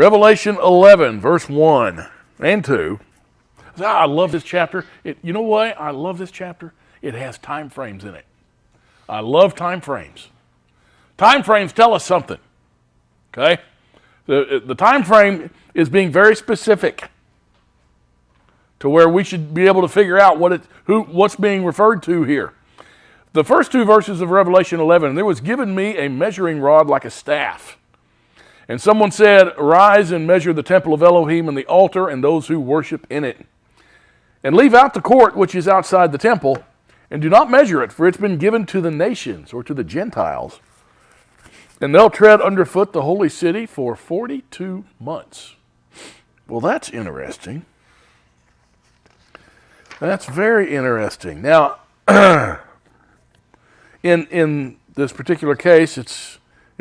Revelation 11, verse 1 and 2. I love this chapter. You know why I love this chapter? It has time frames in it. I love time frames. Time frames tell us something. Okay? The time frame is being very specific to where we should be able to figure out what's being referred to here. The first two verses of Revelation 11, there was given me a measuring rod like a staff. And someone said, "Arise and measure the temple of Elohim and the altar and those who worship in it. And leave out the court which is outside the temple, and do not measure it, for it's been given to the nations," or to the Gentiles. "And they'll tread underfoot the holy city for 42 months. Well, that's interesting. That's very interesting. Now, in this particular case, it's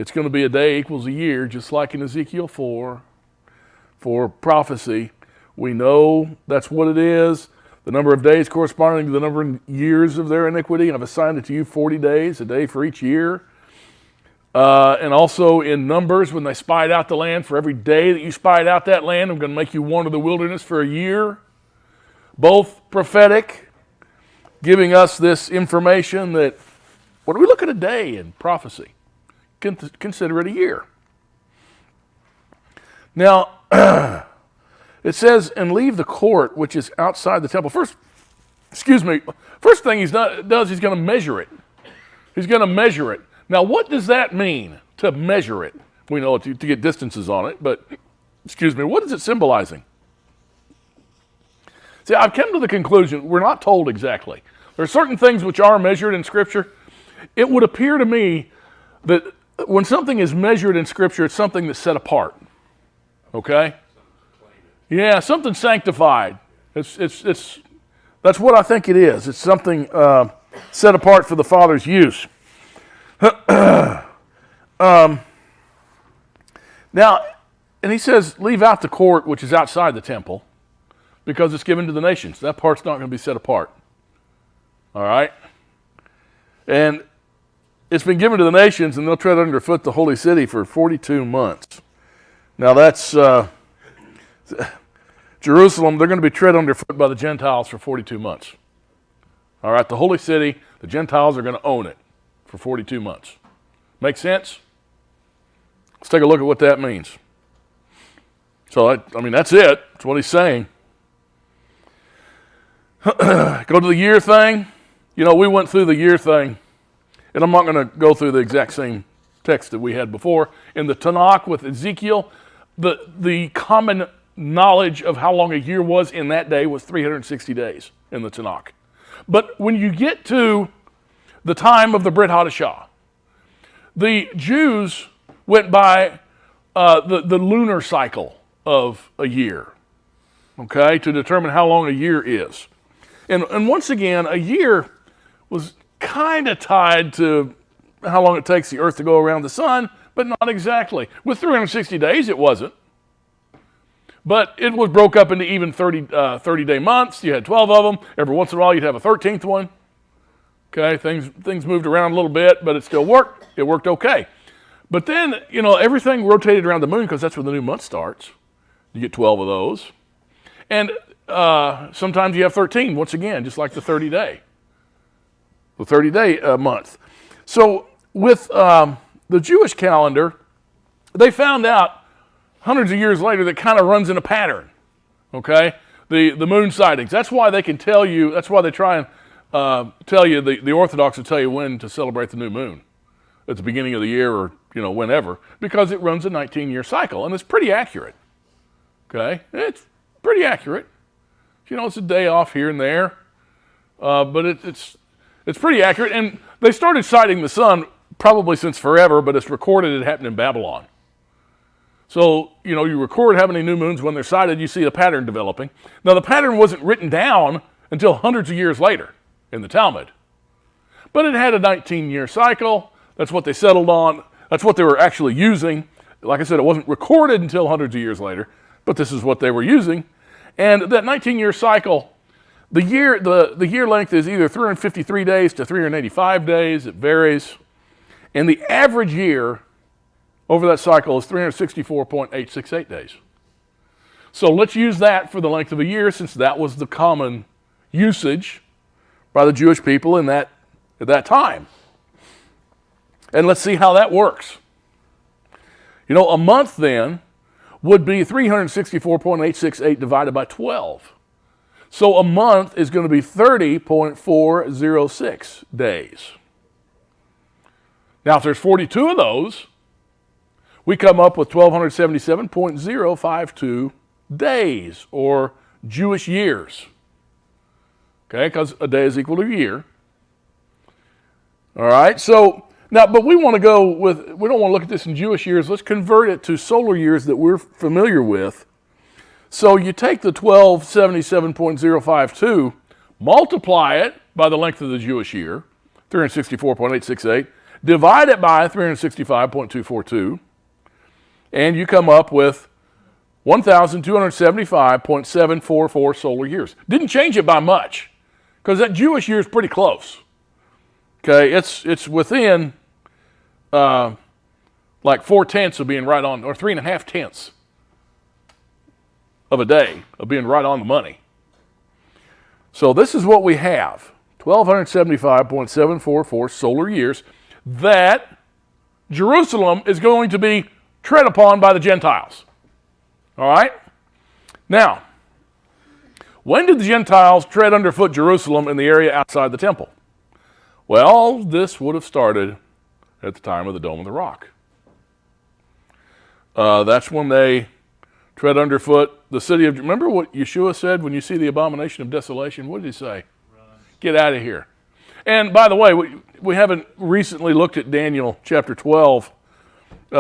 going to be a day equals a year, just like in Ezekiel 4 for prophecy. We know that's what it is. The number of days corresponding to the number of years of their iniquity. I've assigned it to you 40 days, a day for each year. And also in Numbers, when they spied out the land, for every day that you spied out that land, I'm going to make you wander the wilderness for a year. Both prophetic, giving us this information that, when we look at a day in prophecy, consider it a year. Now, it says, "And leave the court which is outside the temple." First thing he's going to measure it. He's going to measure it. Now, what does that mean, to measure it? We know to get distances on it, but, what is it symbolizing? See, I've come to the conclusion, we're not told exactly. There are certain things which are measured in Scripture. It would appear to me that when something is measured in Scripture, it's something that's set apart. Okay? Yeah, something sanctified. That's what I think it is. It's something set apart for the Father's use. Now, and he says, leave out the court which is outside the temple, because it's given to the nations. That part's not going to be set apart. All right? And it's been given to the nations, and they'll tread underfoot the holy city for 42 months. Now that's Jerusalem. They're going to be tread underfoot by the Gentiles for 42 months. All right? The holy city, the Gentiles are going to own it for 42 months. Make sense? Let's take a look at what that means. So, that's it. That's what he's saying. Go to the year thing. We went through the year thing, and I'm not going to go through the exact same text that we had before. In the Tanakh with Ezekiel, the common knowledge of how long a year was in that day was 360 days in the Tanakh. But when you get to the time of the Brit Hadashah, the Jews went by the lunar cycle of a year, okay, to determine how long a year is. And once again, a year was kind of tied to how long it takes the earth to go around the sun, but not exactly. With 360 days, it wasn't. But it was broke up into even 30-day months. You had 12 of them. Every once in a while, you'd have a 13th one. Okay, things moved around a little bit, but it still worked. It worked okay. But then, everything rotated around the moon because that's when the new month starts. You get 12 of those. And sometimes you have 13, once again, just like the 30-day. The 30-day month. So with the Jewish calendar, they found out hundreds of years later that kind of runs in a pattern. Okay? The moon sightings. That's why they can tell you, that's why they try and tell you, the Orthodox will tell you when to celebrate the new moon. At the beginning of the year or, whenever. Because it runs a 19-year cycle. And it's pretty accurate. Okay? It's pretty accurate. It's a day off here and there. But it's pretty accurate. And they started sighting the sun probably since forever, but it's recorded it happened in Babylon. So, you record how many new moons when they're sighted, you see a pattern developing. Now, the pattern wasn't written down until hundreds of years later in the Talmud. But it had a 19-year cycle. That's what they settled on. That's what they were actually using. Like I said, it wasn't recorded until hundreds of years later, but this is what they were using. And that 19-year cycle, the year length is either 353 days to 385 days. It varies. And the average year, over that cycle is 364.868 days. So let's use that for the length of a year, since that was the common usage by the Jewish people at that time. And let's see how that works. You know, a month then would be 364.868 divided by 12. So a month is going to be 30.406 days. Now, if there's 42 of those, we come up with 1,277.052 days, or Jewish years. Okay, because a day is equal to a year. All right, so now, but we want to go with, we don't want to look at this in Jewish years. Let's convert it to solar years that we're familiar with. So you take the 1277.052, multiply it by the length of the Jewish year, 364.868, divide it by 365.242, and you come up with 1,275.744 solar years. Didn't change it by much, because that Jewish year is pretty close. Okay, it's within like 4/10 of being right on, or 3.5 of a day of being right on the money. So this is what we have, 1,275.744 solar years that Jerusalem is going to be tread upon by the Gentiles. All right? Now, when did the Gentiles tread underfoot Jerusalem in the area outside the temple? Well, this would have started at the time of the Dome of the Rock. That's when they tread underfoot the city of... Remember what Yeshua said when you see the abomination of desolation? What did he say? Run. Get out of here. And by the way, we haven't recently looked at Daniel chapter 12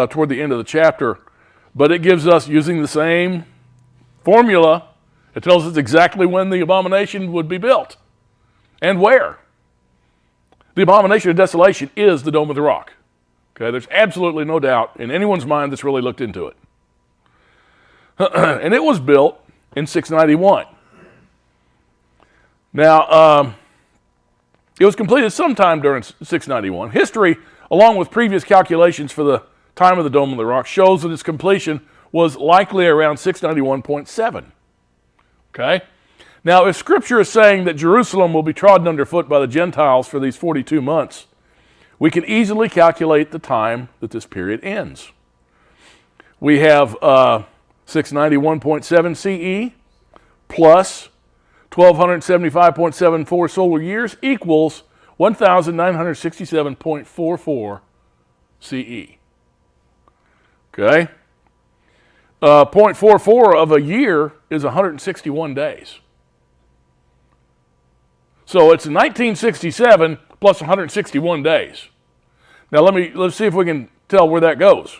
toward the end of the chapter, but it gives us, using the same formula, it tells us exactly when the abomination would be built and where. The abomination of desolation is the Dome of the Rock. Okay, there's absolutely no doubt in anyone's mind that's really looked into it. And it was built in 691. Now, it was completed sometime during 691. History, along with previous calculations for the time of the Dome of the Rock, shows that its completion was likely around 691.7. Okay? Now, if Scripture is saying that Jerusalem will be trodden underfoot by the Gentiles for these 42 months, we can easily calculate the time that this period ends. We have 691.7 CE plus 1,275.74 solar years equals 1,967.44 CE. Okay? 0.44 of a year is 161 days. So it's 1967 plus 161 days. Now let's see if we can tell where that goes.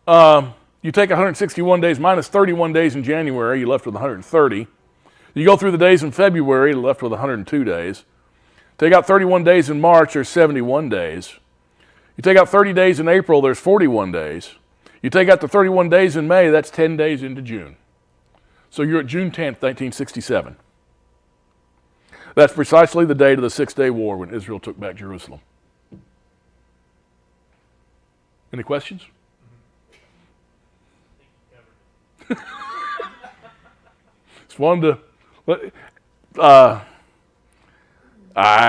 You take 161 days minus 31 days in January, you're left with 130. You go through the days in February, you're left with 102 days. Take out 31 days in March, there's 71 days. You take out 30 days in April, there's 41 days. You take out the 31 days in May, that's 10 days into June. So you're at June 10th, 1967. That's precisely the date of the Six-Day War when Israel took back Jerusalem. Any questions? Just wanted to... How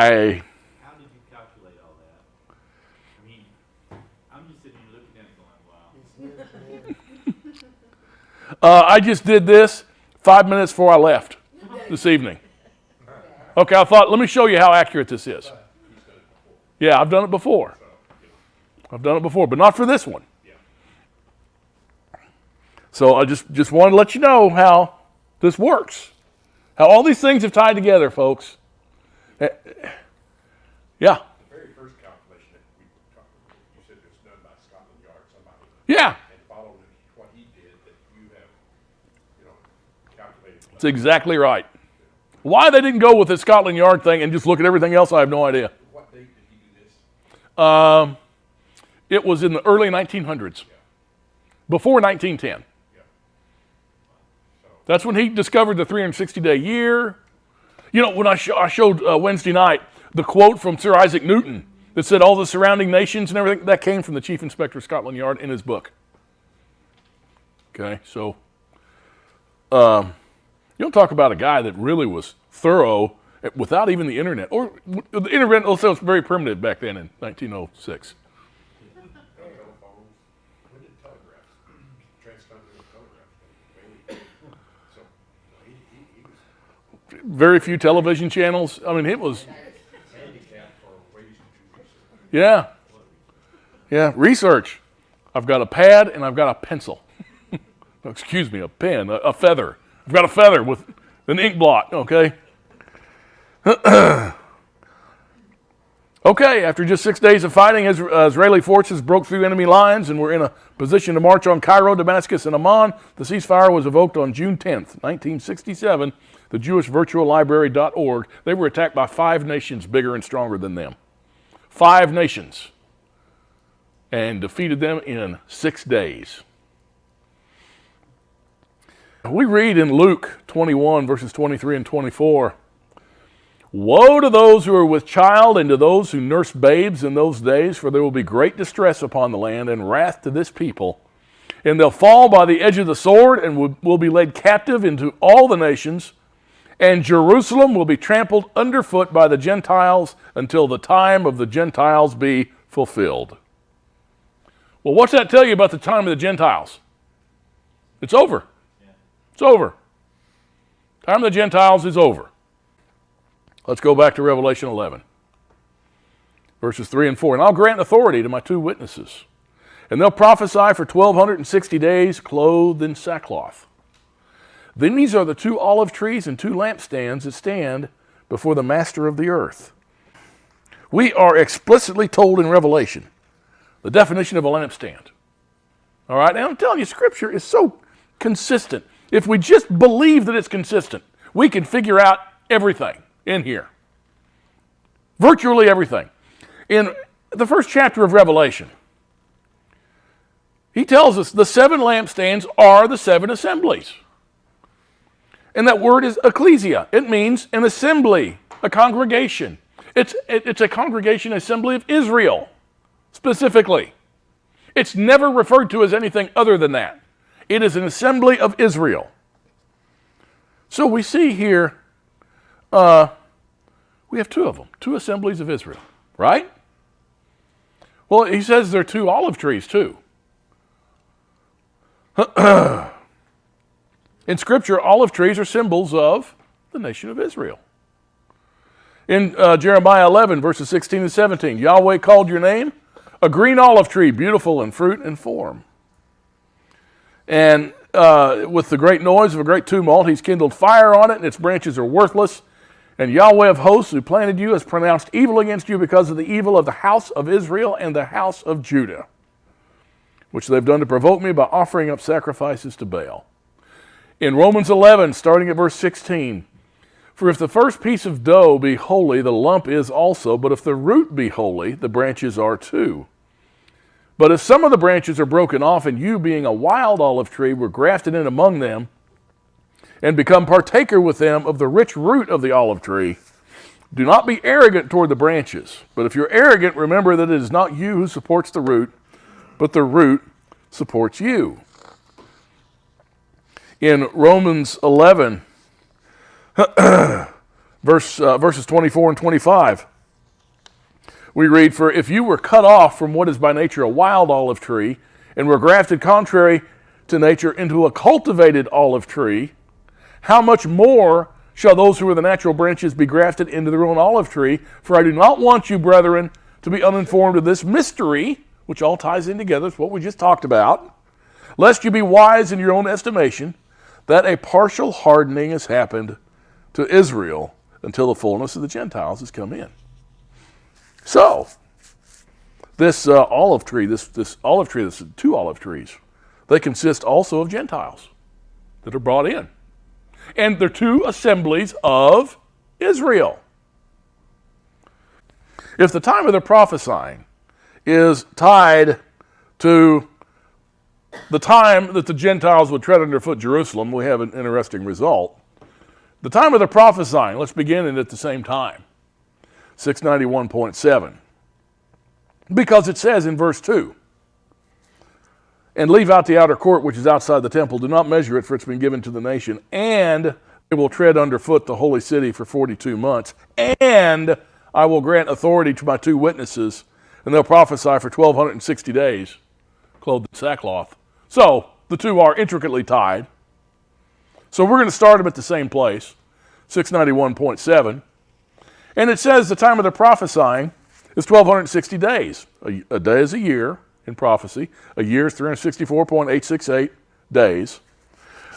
did you calculate all that? I mean, I'm just sitting here looking at it going, wow. I just did this 5 minutes before I left this evening. Okay, I thought, let me show you how accurate this is. Yeah, I've done it before. I've done it before, but not for this one. So I just wanted to let you know how this works. How all these things have tied together, folks. Yeah. The very first calculation that we talked about, you said it was done by Scotland Yard, somebody. Yeah. And followed what he did, that you have, calculated. That's exactly right. Why they didn't go with the Scotland Yard thing and just look at everything else, I have no idea. What date did he do this? It was in the early 1900s. Before 1910. That's when he discovered the 360-day year. You know, when I showed Wednesday night the quote from Sir Isaac Newton that said all the surrounding nations and everything, that came from the Chief Inspector of Scotland Yard in his book. Okay, so you don't talk about a guy that really was thorough without even the internet. Or the internet also was very primitive back then in 1906. Telephones. When did telegraphs, transcontinental telegraphs, so he was Very few television channels. I mean, it was, handicapped for ways to do research. yeah. Yeah, research. I've got a pad and I've got a pencil. Excuse me, a pen, a feather. I've got a feather with an ink blot, okay? Okay, after just 6 days of fighting, Israeli forces broke through enemy lines and were in a position to march on Cairo, Damascus, and Amman. The ceasefire was evoked on June 10th, 1967, the JewishVirtualLibrary.org. They were attacked by 5 nations bigger and stronger than them. 5 nations. And defeated them in 6 days. We read in Luke 21, verses 23 and 24, "Woe to those who are with child and to those who nurse babes in those days, for there will be great distress upon the land and wrath to this people. And they'll fall by the edge of the sword and will be led captive into all the nations, and Jerusalem will be trampled underfoot by the Gentiles until the time of the Gentiles be fulfilled." Well, what's that tell you about the time of the Gentiles? It's over. It's over. Time of the Gentiles is over. Let's go back to Revelation 11, verses 3 and 4. "And I'll grant authority to my 2 witnesses, and they'll prophesy for 1260 days, clothed in sackcloth. Then these are the 2 olive trees and 2 lampstands that stand before the master of the earth." We are explicitly told in Revelation the definition of a lampstand. All right, and I'm telling you, Scripture is so consistent. If we just believe that it's consistent, we can figure out everything in here. Virtually everything. In the first chapter of Revelation, he tells us the 7 lampstands are the 7 assemblies. And that word is ecclesia. It means an assembly, a congregation. It's a congregation, assembly of Israel, specifically. It's never referred to as anything other than that. It is an assembly of Israel. So we see here, we have 2 of them, 2 assemblies of Israel, right? Well, he says there are 2 olive trees too. In Scripture, olive trees are symbols of the nation of Israel. In Jeremiah 11, verses 16 and 17, "Yahweh called your name a green olive tree, beautiful in fruit and form. And with the great noise of a great tumult, he's kindled fire on it, and its branches are worthless. And Yahweh of hosts, who planted you, has pronounced evil against you because of the evil of the house of Israel and the house of Judah, which they've done to provoke me by offering up sacrifices to Baal." In Romans 11, starting at verse 16, "For if the first piece of dough be holy, the lump is also. But if the root be holy, the branches are too. But if some of the branches are broken off, and you, being a wild olive tree, were grafted in among them, and become partaker with them of the rich root of the olive tree, do not be arrogant toward the branches. But if you're arrogant, remember that it is not you who supports the root, but the root supports you." In Romans 11, verses 24 and 25, we read, "For if you were cut off from what is by nature a wild olive tree, and were grafted contrary to nature into a cultivated olive tree, how much more shall those who are the natural branches be grafted into their own olive tree? For I do not want you, brethren, to be uninformed of this mystery," which all ties in together, it's what we just talked about, "lest you be wise in your own estimation, that a partial hardening has happened to Israel until the fullness of the Gentiles has come in." So, this olive tree, this 2 olive trees, they consist also of Gentiles that are brought in. And they're 2 assemblies of Israel. If the time of their prophesying is tied to the time that the Gentiles would tread underfoot Jerusalem, we have an interesting result. The time of the prophesying, let's begin it at the same time. 691.7. Because it says in verse 2, and leave out the outer court which is outside the temple. Do not measure it, for it's been given to the nation. And they will tread underfoot the holy city for 42 months. And I will grant authority to my 2 witnesses, and they'll prophesy for 1,260 days, clothed in sackcloth. So the two are intricately tied. So we're going to start them at the same place, 691.7. And it says the time of the prophesying is 1,260 days. A day is a year in prophecy. A year is 364.868 days.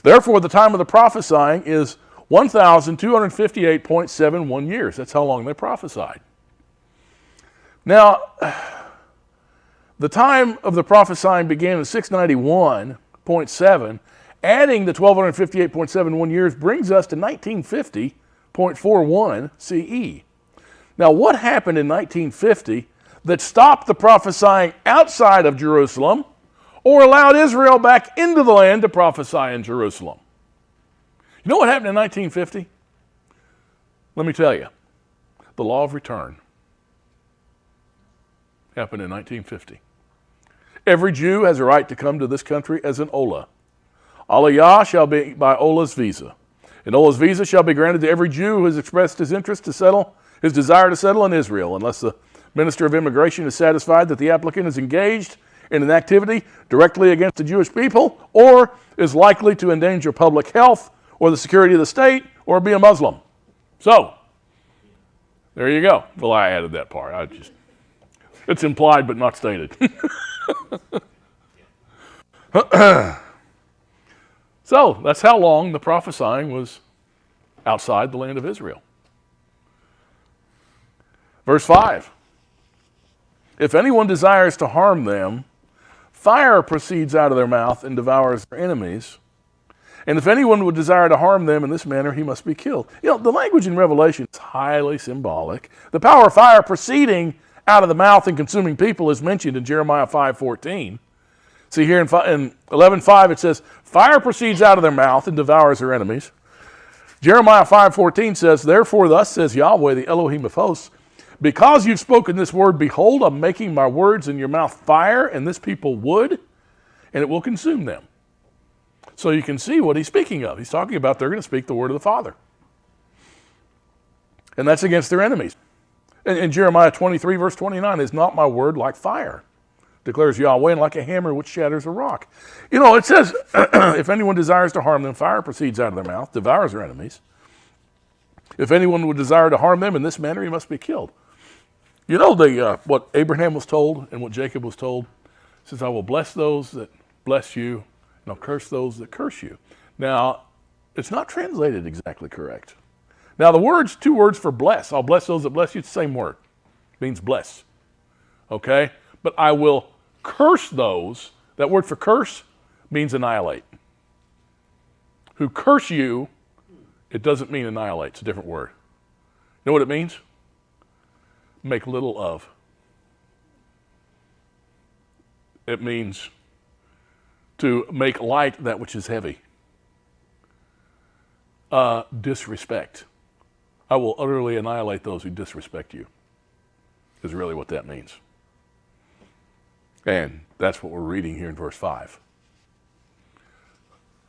Therefore, the time of the prophesying is 1,258.71 years. That's how long they prophesied. Now, the time of the prophesying began in 691.7. Adding the 1,258.71 years brings us to 1950.41 CE. Now, what happened in 1950 that stopped the prophesying outside of Jerusalem or allowed Israel back into the land to prophesy in Jerusalem? You know what happened in 1950? Let me tell you. The law of return happened in 1950. Every Jew has a right to come to this country as an Ola. Aliyah shall be by Ola's visa. And Ola's visa shall be granted to every Jew who has expressed his interest to settle, his desire to settle in Israel, unless the Minister of Immigration is satisfied that the applicant is engaged in an activity directly against the Jewish people or is likely to endanger public health or the security of the state or be a Muslim. So, there you go. Well, I added that part. It's implied but not stated. So, that's how long the prophesying was outside the land of Israel. Verse 5. If anyone desires to harm them, fire proceeds out of their mouth and devours their enemies. And if anyone would desire to harm them in this manner, he must be killed. You know, the language in Revelation is highly symbolic. The power of fire proceeding out of the mouth and consuming people is mentioned in Jeremiah 5:14. See here in 11:5 it says, fire proceeds out of their mouth and devours their enemies. Jeremiah 5:14 says, therefore thus says Yahweh, the Elohim of hosts, because you've spoken this word, behold, I'm making my words in your mouth fire, and this people wood, and it will consume them. So you can see what he's speaking of. He's talking about they're going to speak the word of the Father. And that's against their enemies. In Jeremiah 23, verse 29, is not my word like fire, declares Yahweh, and like a hammer which shatters a rock. You know, it says, if anyone desires to harm them, fire proceeds out of their mouth, devours their enemies. If anyone would desire to harm them in this manner, he must be killed. You know what Abraham was told and what Jacob was told? It says, I will bless those that bless you, and I'll curse those that curse you. Now, it's not translated exactly correct. Now, the 2 words for bless, I'll bless those that bless you, it's the same word. It means bless. Okay? But I will curse those, that word for curse means annihilate. Who curse you, it doesn't mean annihilate, it's a different word. You know what it means? Make little of. It means to make light that which is heavy. Disrespect. I will utterly annihilate those who disrespect you, is really what that means. And that's what we're reading here in verse 5.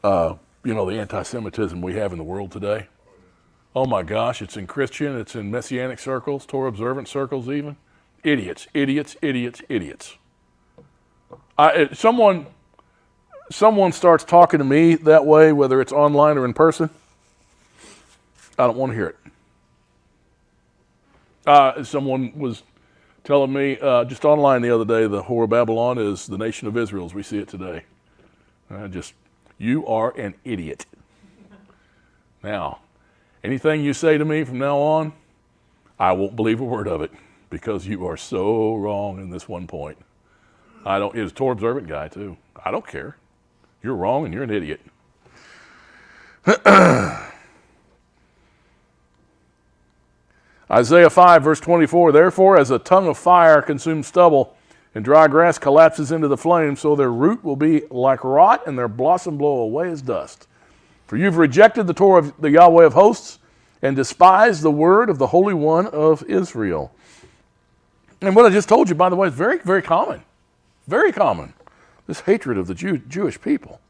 You know, the anti-Semitism we have in the world today. Oh my gosh, it's in Christian, it's in Messianic circles, Torah observant circles even. Idiots, idiots, idiots, idiots. Someone starts talking to me that way, whether it's online or in person, I don't want to hear it. Someone was telling me just online the other day, the whore of Babylon is the nation of Israel as we see it today. You are an idiot. Now, anything you say to me from now on, I won't believe a word of it because you are so wrong in this one point. He's a Torah observant guy too. I don't care. You're wrong and you're an idiot. Isaiah 5, verse 24, therefore, as a tongue of fire consumes stubble, and dry grass collapses into the flame, so their root will be like rot, and their blossom blow away as dust. For you've rejected the Torah of the Yahweh of hosts, and despised the word of the Holy One of Israel. And what I just told you, by the way, is very, very common. Very common. This hatred of the Jewish people.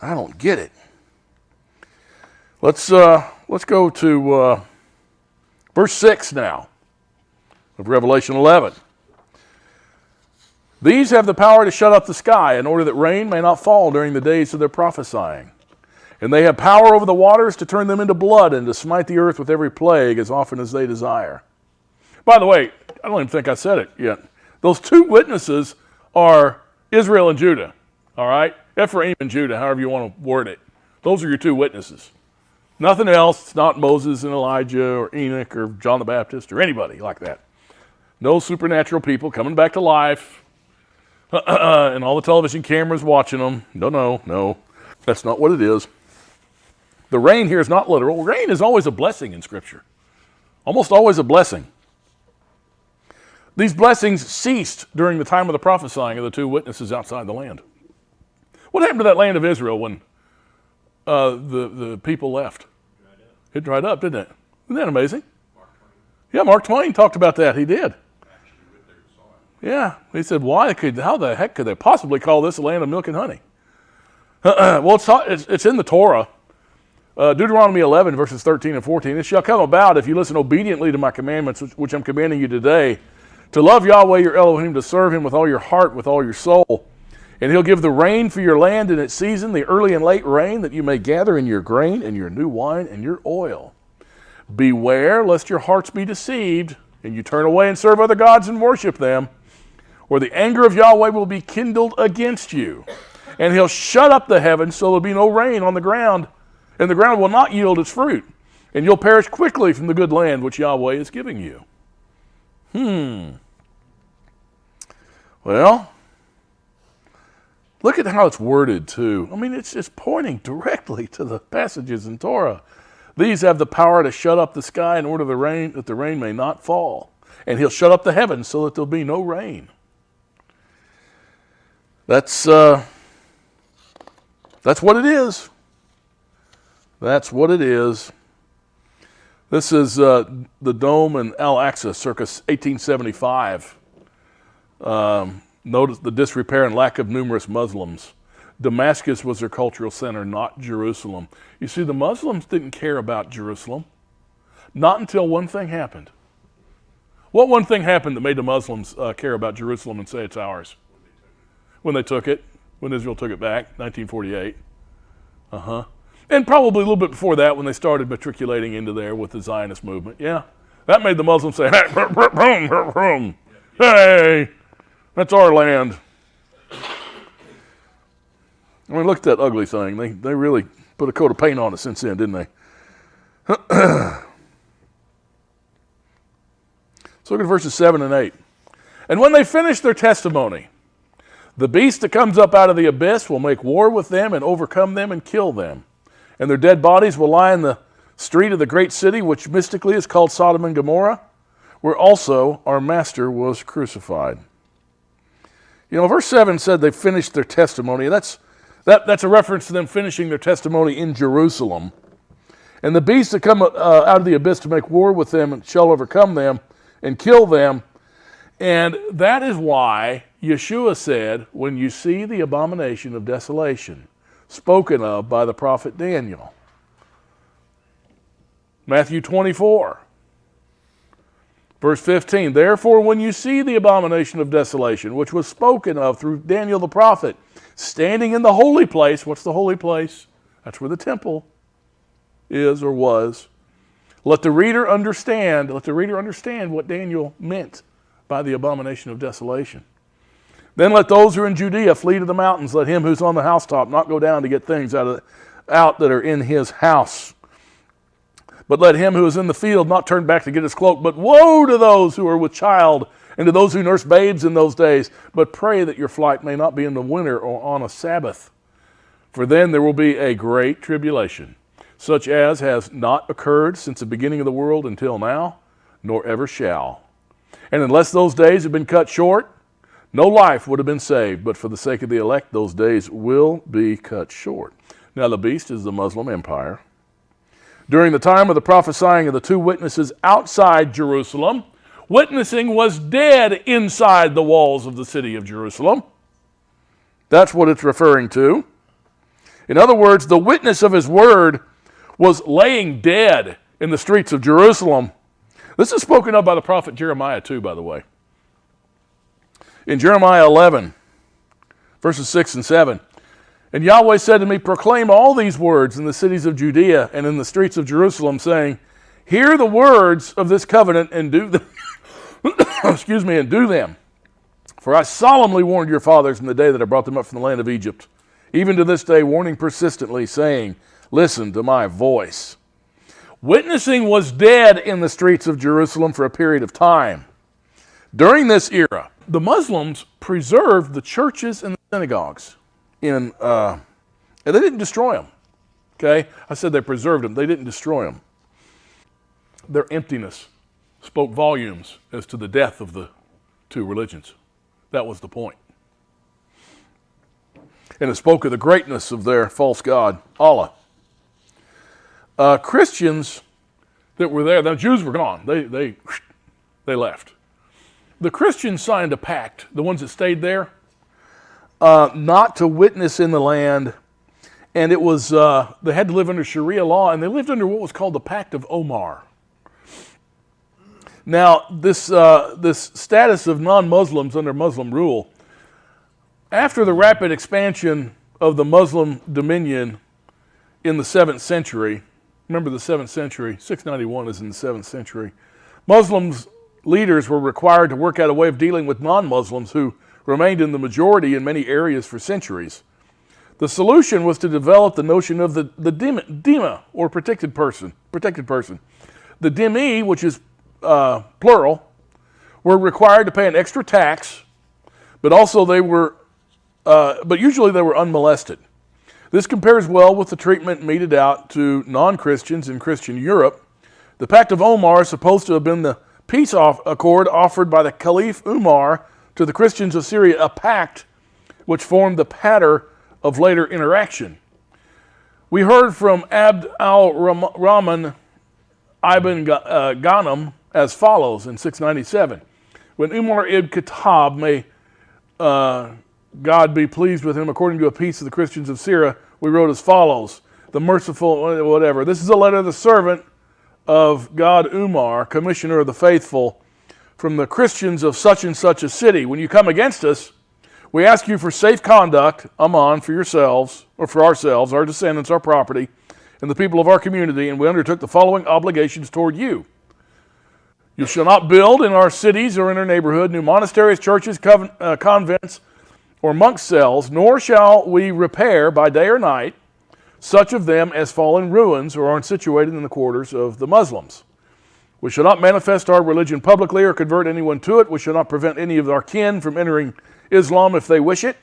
I don't get it. Let's go to verse 6 now of Revelation 11. These have the power to shut up the sky in order that rain may not fall during the days of their prophesying. And they have power over the waters to turn them into blood and to smite the earth with every plague as often as they desire. By the way, I don't even think I said it yet. Those two witnesses are Israel and Judah, all right? Ephraim and Judah, however you want to word it. Those are your two witnesses. Nothing else. It's not Moses and Elijah or Enoch or John the Baptist or anybody like that. No supernatural people coming back to life and all the television cameras watching them. No. That's not what it is. The rain here is not literal. Rain is always a blessing in Scripture. Almost always a blessing. These blessings ceased during the time of the prophesying of the two witnesses outside the land. What happened to that land of Israel when the people left? It dried up, didn't it? Isn't that amazing? Yeah, Mark Twain talked about that. He did. Yeah, he said, how the heck could they possibly call this a land of milk and honey? Well, it's in the Torah. Deuteronomy 11, verses 13 and 14. It shall come about if you listen obediently to my commandments, which I'm commanding you today, to love Yahweh your Elohim, to serve him with all your heart, with all your soul. And he'll give the rain for your land in its season, the early and late rain, that you may gather in your grain and your new wine and your oil. Beware lest your hearts be deceived, and you turn away and serve other gods and worship them, or the anger of Yahweh will be kindled against you. And he'll shut up the heavens so there'll be no rain on the ground, and the ground will not yield its fruit. And you'll perish quickly from the good land which Yahweh is giving you. Well, look at how it's worded too. I mean, it's just pointing directly to the passages in Torah. These have the power to shut up the sky in order that the rain may not fall. And he'll shut up the heavens so that there'll be no rain. That's what it is. That's what it is. This is the Dome in Al-Aqsa, circa 1875. Notice the disrepair and lack of numerous Muslims. Damascus was their cultural center, not Jerusalem. You see, the Muslims didn't care about Jerusalem, not until one thing happened. What one thing happened that made the Muslims care about Jerusalem and say it's ours? When they took it, when Israel took it back, 1948. And probably a little bit before that when they started matriculating into there with the Zionist movement. Yeah, that made the Muslims say, hey, that's our land. I mean, look at that ugly thing. They really put a coat of paint on it since then, didn't they? So look at verses 7 and 8. And when they finish their testimony, the beast that comes up out of the abyss will make war with them and overcome them and kill them. And their dead bodies will lie in the street of the great city, which mystically is called Sodom and Gomorrah, where also our master was crucified. You know, verse 7 said they finished their testimony. That's a reference to them finishing their testimony in Jerusalem. And the beast that come out of the abyss to make war with them and shall overcome them and kill them. And that is why Yeshua said, when you see the abomination of desolation spoken of by the prophet Daniel. Matthew 24, verse 15. Therefore, when you see the abomination of desolation, which was spoken of through Daniel the prophet, standing in the holy place. What's the holy place? That's where the temple is or was. Let the reader understand what Daniel meant by the abomination of desolation. Then let those who are in Judea flee to the mountains. Let him who's on the housetop not go down to get things out that are in his house. But let him who is in the field not turn back to get his cloak. But woe to those who are with child and to those who nurse babes in those days. But pray that your flight may not be in the winter or on a Sabbath. For then there will be a great tribulation, such as has not occurred since the beginning of the world until now, nor ever shall. And unless those days have been cut short, no life would have been saved, but for the sake of the elect, those days will be cut short. Now the beast is the Muslim Empire. During the time of the prophesying of the two witnesses outside Jerusalem, Witnessing was dead inside the walls of the city of Jerusalem. That's what it's referring to. In other words, the witness of his word was laying dead in the streets of Jerusalem. This is spoken of by the prophet Jeremiah too, by the way. In Jeremiah 11, verses 6 and 7, and Yahweh said to me, proclaim all these words in the cities of Judea and in the streets of Jerusalem, saying, hear the words of this covenant and do them. Excuse me, and do them. For I solemnly warned your fathers in the day that I brought them up from the land of Egypt, even to this day, warning persistently, saying, listen to my voice. Witnessing was dead in the streets of Jerusalem for a period of time. During this era, the Muslims preserved the churches and the synagogues, and they didn't destroy them. Okay, I said they preserved them; they didn't destroy them. Their emptiness spoke volumes as to the death of the two religions. That was the point. And it spoke of the greatness of their false god, Allah. Christians that were there, the Jews were gone. They left. The Christians signed a pact, the ones that stayed there, not to witness in the land. And it was, they had to live under Sharia law, and they lived under what was called the Pact of Omar. Now, this status of non-Muslims under Muslim rule, after the rapid expansion of the Muslim dominion in the 7th century, remember the 7th century, 691 is in the 7th century, Muslims leaders were required to work out a way of dealing with non-Muslims who remained in the majority in many areas for centuries. The solution was to develop the notion of the dhimma, or protected person. The dhimmi, which is plural, were required to pay an extra tax, but also but usually they were unmolested. This compares well with the treatment meted out to non-Christians in Christian Europe. The Pact of Omar is supposed to have been the peace accord offered by the Caliph Umar to the Christians of Syria, a pact which formed the pattern of later interaction. We heard from Abd al-Rahman ibn Ghanem as follows in 697. When Umar ibn Khattab, may God be pleased with him, according to a peace of the Christians of Syria, we wrote as follows, the merciful, whatever. This is a letter of the servant of God Umar, commissioner of the faithful, from the Christians of such and such a city. When you come against us, we ask you for safe conduct, aman, for yourselves, or for ourselves, our descendants, our property, and the people of our community, and we undertook the following obligations toward you. You shall not build in our cities or in our neighborhood new monasteries, churches, convents, or monk cells, nor shall we repair by day or night such of them as fall in ruins or are situated in the quarters of the Muslims. We shall not manifest our religion publicly or convert anyone to it. We shall not prevent any of our kin from entering Islam if they wish it.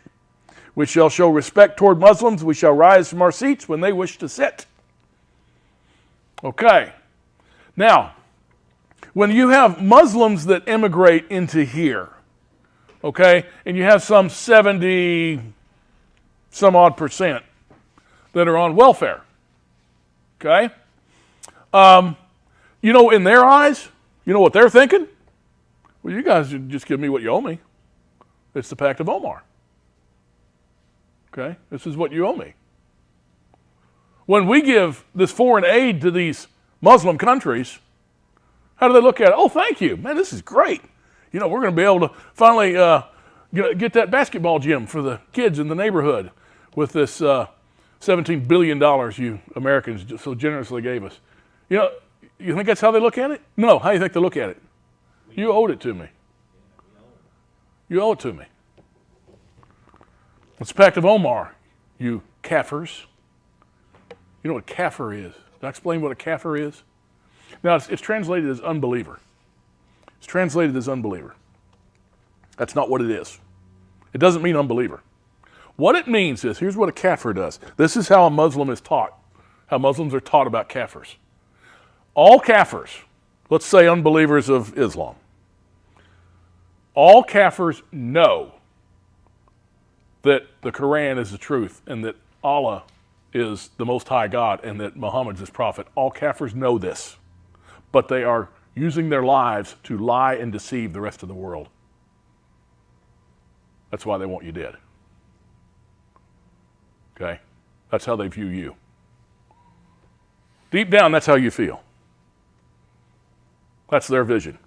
We shall show respect toward Muslims. We shall rise from our seats when they wish to sit. Okay. Now, when you have Muslims that immigrate into here, okay, and you have some 70 some odd percent that are on welfare, okay? You know, in their eyes, you know what they're thinking? Well, you guys just give me what you owe me. It's the Pact of Omar. Okay? This is what you owe me. When we give this foreign aid to these Muslim countries, how do they look at it? Oh, thank you. Man, this is great. You know, we're going to be able to finally get that basketball gym for the kids in the neighborhood with this $17 billion you Americans so generously gave us. You know, you think that's how they look at it? No. How do you think they look at it? You owed it to me. You owe it to me. It's the Pact of Omar, you kafirs. You know what kafir is? Did I explain what a kafir is? Now, it's translated as unbeliever. It's translated as unbeliever. That's not what it is. It doesn't mean unbeliever. What it means is, here's what a kafir does. This is how a Muslim is taught, how Muslims are taught about kafirs. All kafirs, let's say unbelievers of Islam, all kafirs know that the Quran is the truth and that Allah is the Most High God and that Muhammad is his prophet. All kafirs know this, but they are using their lives to lie and deceive the rest of the world. That's why they want you dead. Okay? That's how they view you. Deep down, that's how you feel. That's their vision.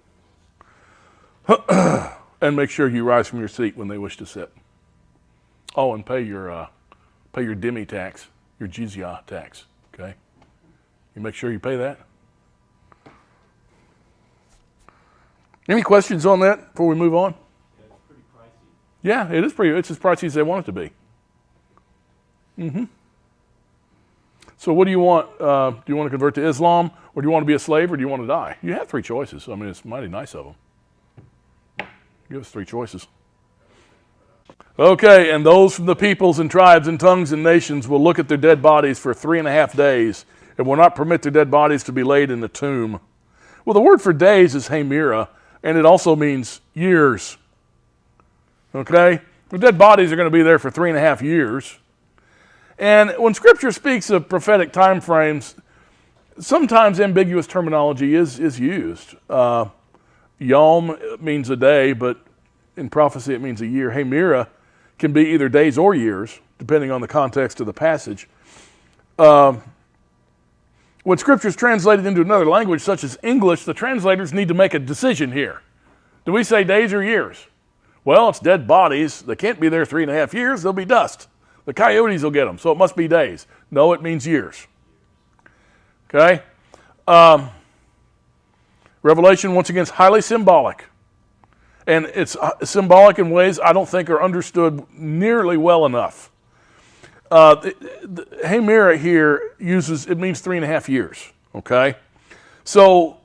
And make sure you rise from your seat when they wish to sit. Oh, and pay your dhimmi tax, your jizya tax. Okay? You make sure you pay that. Any questions on that before we move on? That's pretty pricey. Yeah, it is pretty. It's as pricey as they want it to be. So what do you want? Do you want to convert to Islam, or do you want to be a slave, or do you want to die? You have three choices. I mean, it's mighty nice of them. Give us three choices. Okay, and those from the peoples and tribes and tongues and nations will look at their dead bodies for 3.5 days and will not permit their dead bodies to be laid in the tomb. Well, the word for days is hemira, and it also means years. Okay? The dead bodies are going to be there for 3.5 years. And when Scripture speaks of prophetic time frames, sometimes ambiguous terminology is used. Yom means a day, but in prophecy it means a year. Hemira can be either days or years, depending on the context of the passage. When Scripture is translated into another language, such as English, the translators need to make a decision here. Do we say days or years? Well, it's dead bodies. They can't be there 3.5 years. They'll be dust. The coyotes will get them, so it must be days. No, it means years. Okay? Revelation, once again, is highly symbolic. And it's symbolic in ways I don't think are understood nearly well enough. The hemira here it means 3.5 years. Okay? So,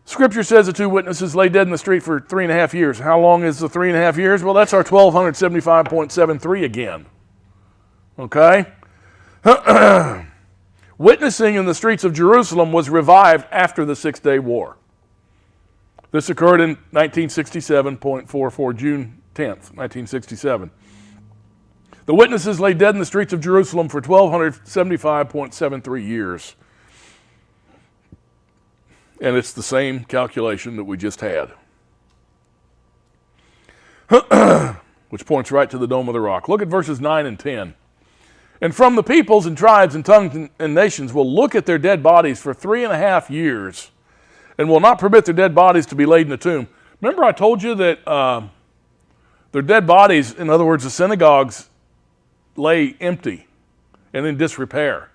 Scripture says the two witnesses lay dead in the street for 3.5 years. How long is the 3.5 years? Well, that's our 1275.73 again. Okay? Witnessing in the streets of Jerusalem was revived after the 6-day war. This occurred in 1967.44, June 10th, 1967. The witnesses lay dead in the streets of Jerusalem for 1275.73 years. And it's the same calculation that we just had. Which points right to the Dome of the Rock. Look at verses 9 and 10. And from the peoples and tribes and tongues and nations will look at their dead bodies for 3.5 years and will not permit their dead bodies to be laid in a tomb. Remember I told you that their dead bodies, in other words, the synagogues, lay empty and in disrepair.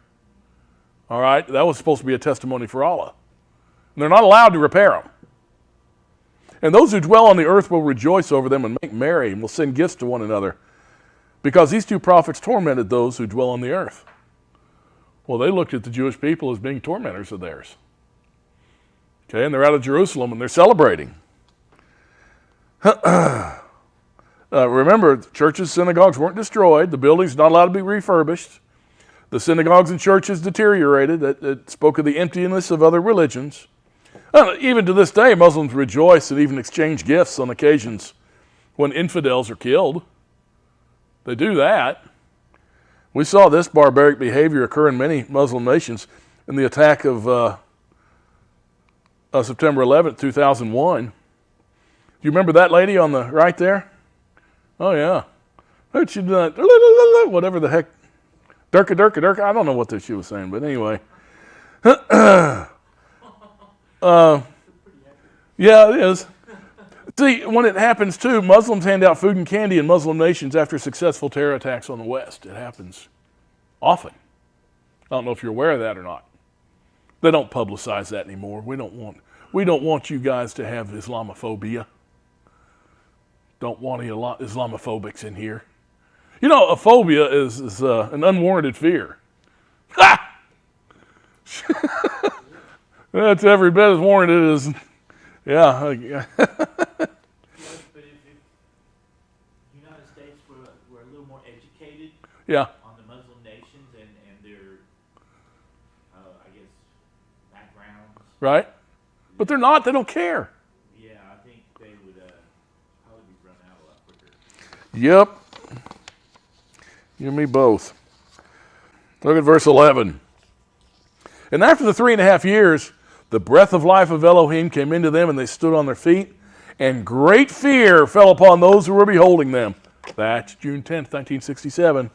All right? That was supposed to be a testimony for Allah. And they're not allowed to repair them. And those who dwell on the earth will rejoice over them and make merry and will send gifts to one another, because these two prophets tormented those who dwell on the earth. Well, they looked at the Jewish people as being tormentors of theirs. Okay, and they're out of Jerusalem and they're celebrating. Remember, churches, synagogues weren't destroyed. The building's not allowed to be refurbished. The synagogues and churches deteriorated. It spoke of the emptiness of other religions. Even to this day, Muslims rejoice and even exchange gifts on occasions when infidels are killed. They do that. We saw this barbaric behavior occur in many Muslim nations in the attack of September 11th, 2001. Do you remember that lady on the right there? Oh, yeah. What she done? Whatever the heck. Durka, durka, durka. I don't know what she was saying, but anyway. Yeah, it is. See, when it happens too, Muslims hand out food and candy in Muslim nations after successful terror attacks on the West. It happens often. I don't know if you're aware of that or not. They don't publicize that anymore. We don't want you guys to have Islamophobia. Don't want any Islamophobics in here. You know, a phobia is an unwarranted fear. Ha! That's every bit as warranted as, yeah. But if the United States were a little more educated Yeah. on the Muslim nations and their, I guess, backgrounds. Right? But they're not. They don't care. Yeah, I think they would probably be run out a lot quicker. Yep. You and me both. Look at verse 11. And after the 3.5 years, The breath of life of Elohim came into them, and they stood on their feet, and great fear fell upon those who were beholding them. That's June 10th, 1967.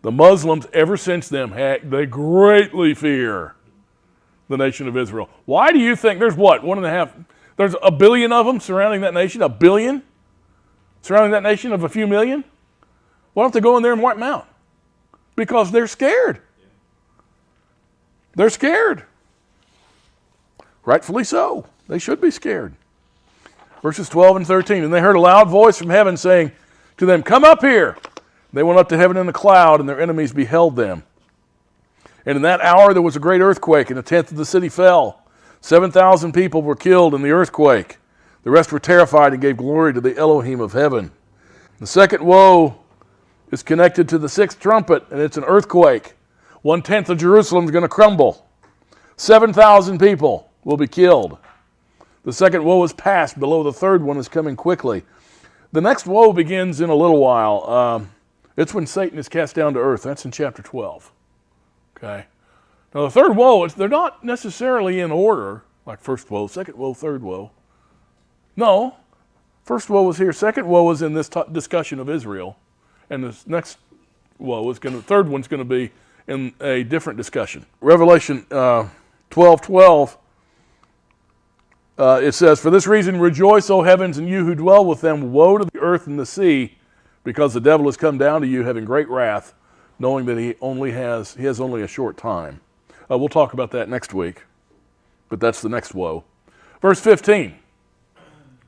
The Muslims, ever since then, they greatly fear the nation of Israel. Why do you think there's what, 1.5, there's a billion of them surrounding that nation? A billion? Surrounding that nation of a few million? Why don't they go in there and wipe them out? Because they're scared. They're scared. Rightfully so. They should be scared. Verses 12 and 13. And they heard a loud voice from heaven saying to them, "Come up here." They went up to heaven in a cloud, and their enemies beheld them. And in that hour there was a great earthquake, and 1/10 of the city fell. 7,000 people were killed in the earthquake. The rest were terrified and gave glory to the Elohim of heaven. The second woe is connected to the 6th trumpet, and it's an earthquake. 1/10 of Jerusalem is going to crumble. 7,000 people will be killed. The second woe is past. Below, the third one is coming quickly. The next woe begins in a little while. It's when Satan is cast down to earth. That's in chapter 12. Okay. Now the third woe, they're not necessarily in order, like first woe, second woe, third woe. No. First woe was here. Second woe was in this discussion of Israel. And this next woe is the third one's going to be in a different discussion. Revelation 12:12. It says, "For this reason rejoice, O heavens, and you who dwell with them. Woe to the earth and the sea, because the devil has come down to you, having great wrath, knowing that he has only a short time." We'll talk about that next week, but that's the next woe. Verse 15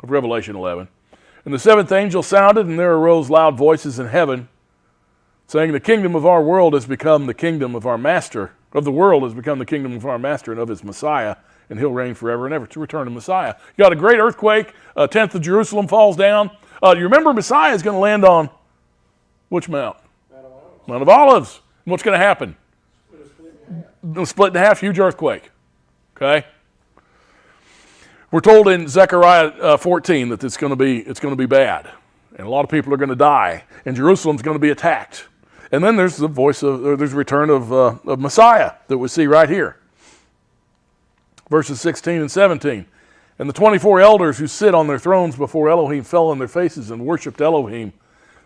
of Revelation 11. "And the 7th angel sounded, and there arose loud voices in heaven, saying, The kingdom of our world has become the kingdom of our master, of the world has become the kingdom of our master and of his Messiah, and he'll reign forever and ever." To return to Messiah. You got a great earthquake, 1/10 of Jerusalem falls down. You remember Messiah is going to land on which mount? Mount of Olives. And what's going to happen? It'll split in half, huge earthquake. Okay? We're told in Zechariah 14 that it's going to be bad. And a lot of people are going to die. And Jerusalem's going to be attacked. And then there's the there's the return of Messiah that we see right here. Verses 16 and 17. "And the 24 elders who sit on their thrones before Elohim fell on their faces and worshipped Elohim,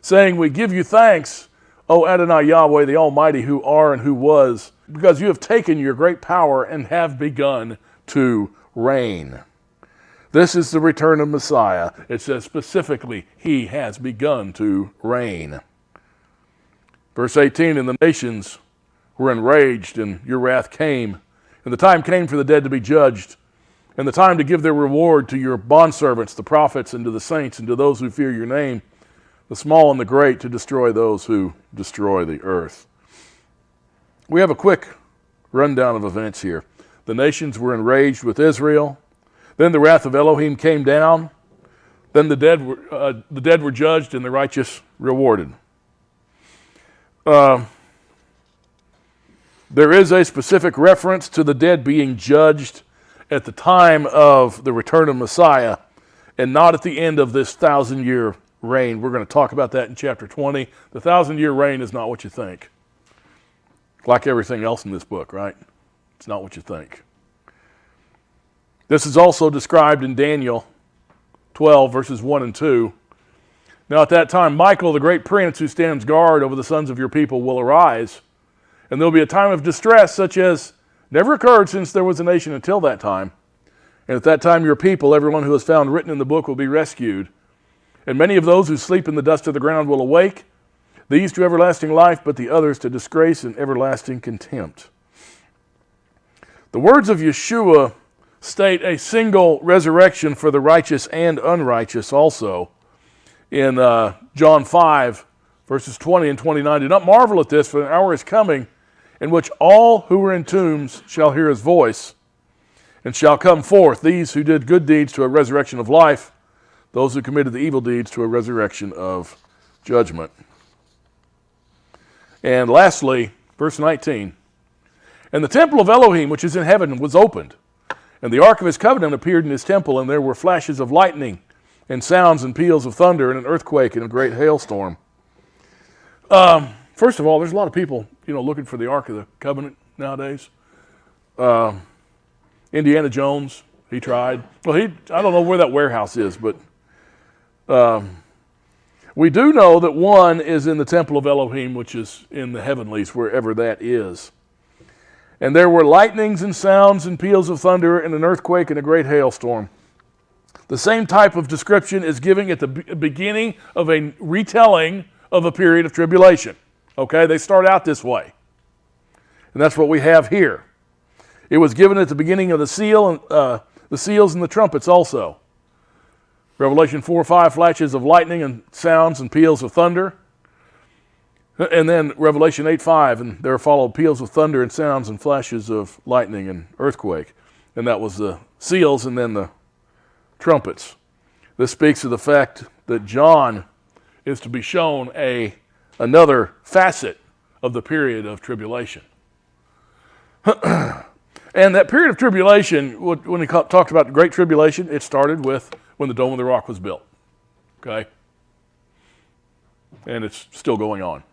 saying, We give you thanks, O Adonai Yahweh, the Almighty, who are and who was, because you have taken your great power and have begun to reign." This is the return of Messiah. It says specifically, he has begun to reign. Verse 18, "And the nations were enraged, and your wrath came. And the time came for the dead to be judged, and the time to give their reward to your bondservants, the prophets, and to the saints, and to those who fear your name, the small and the great, to destroy those who destroy the earth." We have a quick rundown of events here. The nations were enraged with Israel. Then the wrath of Elohim came down. Then the dead were judged, and the righteous rewarded. There is a specific reference to the dead being judged at the time of the return of Messiah and not at the end of this 1,000-year reign. We're going to talk about that in chapter 20. The 1,000-year reign is not what you think. Like everything else in this book, right? It's not what you think. This is also described in Daniel 12, verses 1 and 2. "Now at that time, Michael, the great prince who stands guard over the sons of your people, will arise. And there will be a time of distress such as never occurred since there was a nation until that time. And at that time your people, everyone who is found written in the book, will be rescued. And many of those who sleep in the dust of the ground will awake, these to everlasting life, but the others to disgrace and everlasting contempt." The words of Yeshua state a single resurrection for the righteous and unrighteous also. In John 5, verses 20 and 29, "Do not marvel at this, for an hour is coming in which all who are in tombs shall hear his voice, and shall come forth, these who did good deeds to a resurrection of life, those who committed the evil deeds to a resurrection of judgment." And lastly, verse 19, "And the temple of Elohim, which is in heaven, was opened, and the ark of his covenant appeared in his temple, and there were flashes of lightning, and sounds and peals of thunder, and an earthquake, and a great hailstorm." First of all, there's a lot of people, looking for the Ark of the Covenant nowadays. Indiana Jones, he tried. Well, I don't know where that warehouse is, but we do know that one is in the temple of Elohim, which is in the heavenlies, wherever that is. And there were lightnings and sounds and peals of thunder and an earthquake and a great hailstorm. The same type of description is given at the beginning of a retelling of a period of tribulation. Okay, they start out this way. And that's what we have here. It was given at the beginning of the seal, the seals and the trumpets also. Revelation 4:5, flashes of lightning and sounds and peals of thunder. And then Revelation 8:5, and there followed peals of thunder and sounds and flashes of lightning and earthquake. And that was the seals and then the trumpets. This speaks of the fact that John is to be shown another facet of the period of tribulation. And that period of tribulation, when he talked about the Great Tribulation, it started with when the Dome of the Rock was built. Okay? And it's still going on.